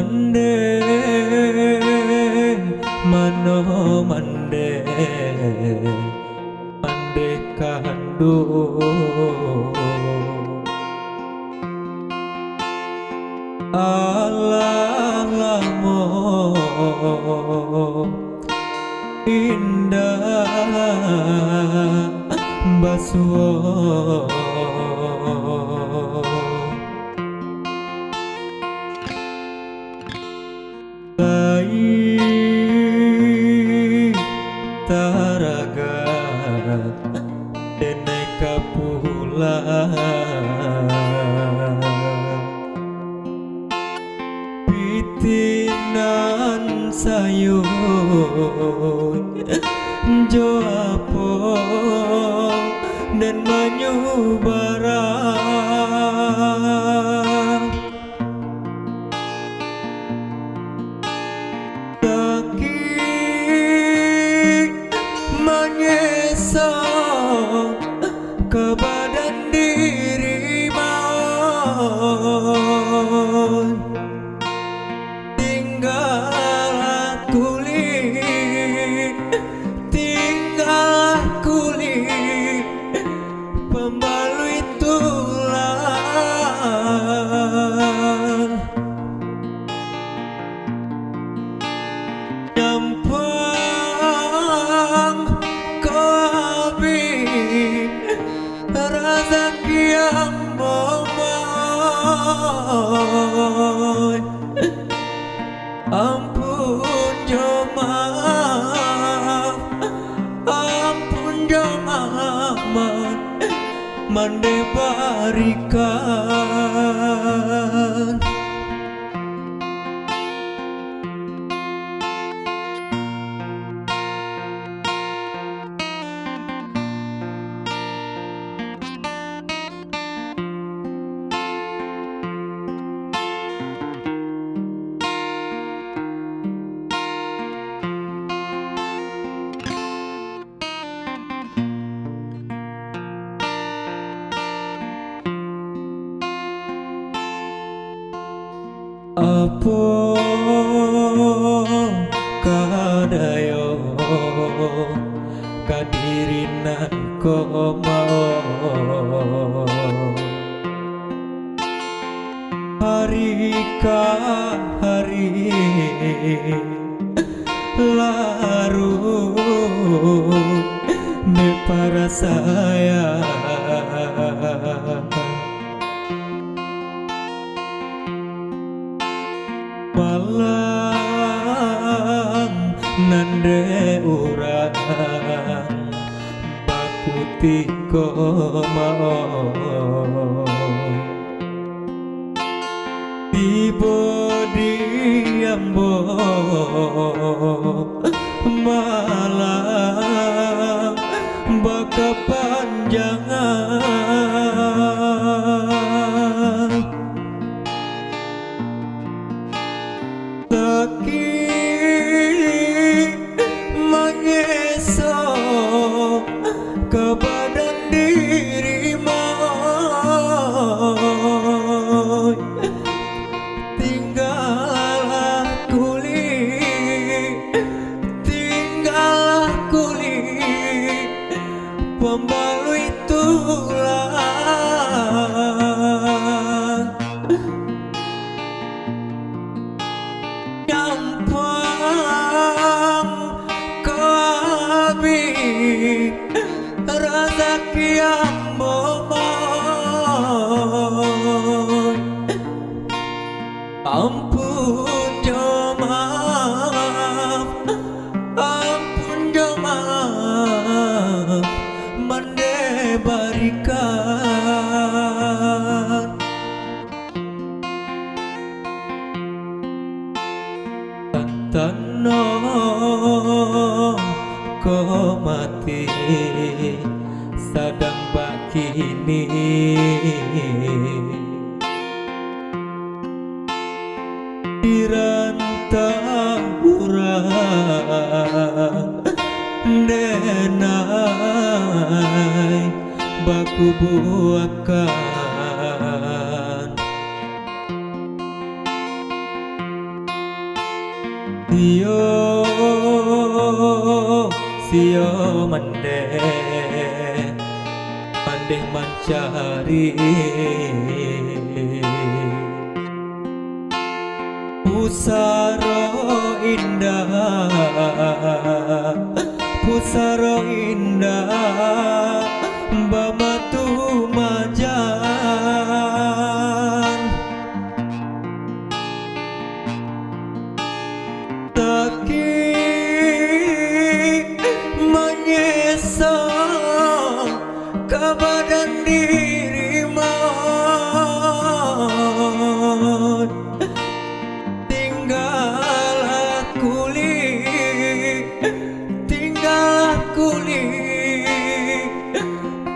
mande mano mande mande kandu alamo indah basuo lai taraga denai kapulang pitinan sayun joapo dan banyu barang sakit mengesok ke badan diri mau tinggal kulit pembalui tulang nyampang kopi rezeki yang momoy ampun jo maaf ampun jo maaf mande barikan apa kadayo kadirinan ko mau hari ka hari larut ne para saya malang nande urang bakuti ko mau tiba diambo malang baka panjangan sakit mengesok ke badan diri mau tinggallah kulit pembalui tulang nyampang kopi rezeki yang momoy ampun jo maaf mande barikan tantano ko mati sadang bakini dirantau urang denai baku buakan sio mendeh pandeh mencari pusaro indah, pusaro indah bamatu majan taki menyesal kebadan dirimu tinggal kulit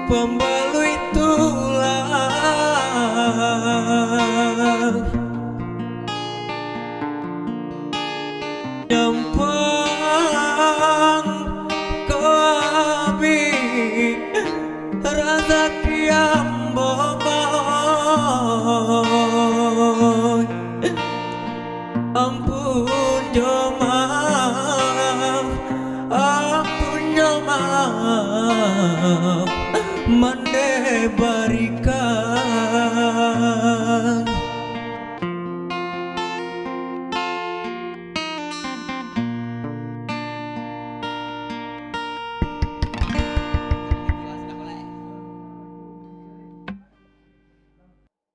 pembalui tulang nyampang koabi rasa kiam bomoy ampun yo maaf, ampun yo maaf mande barikan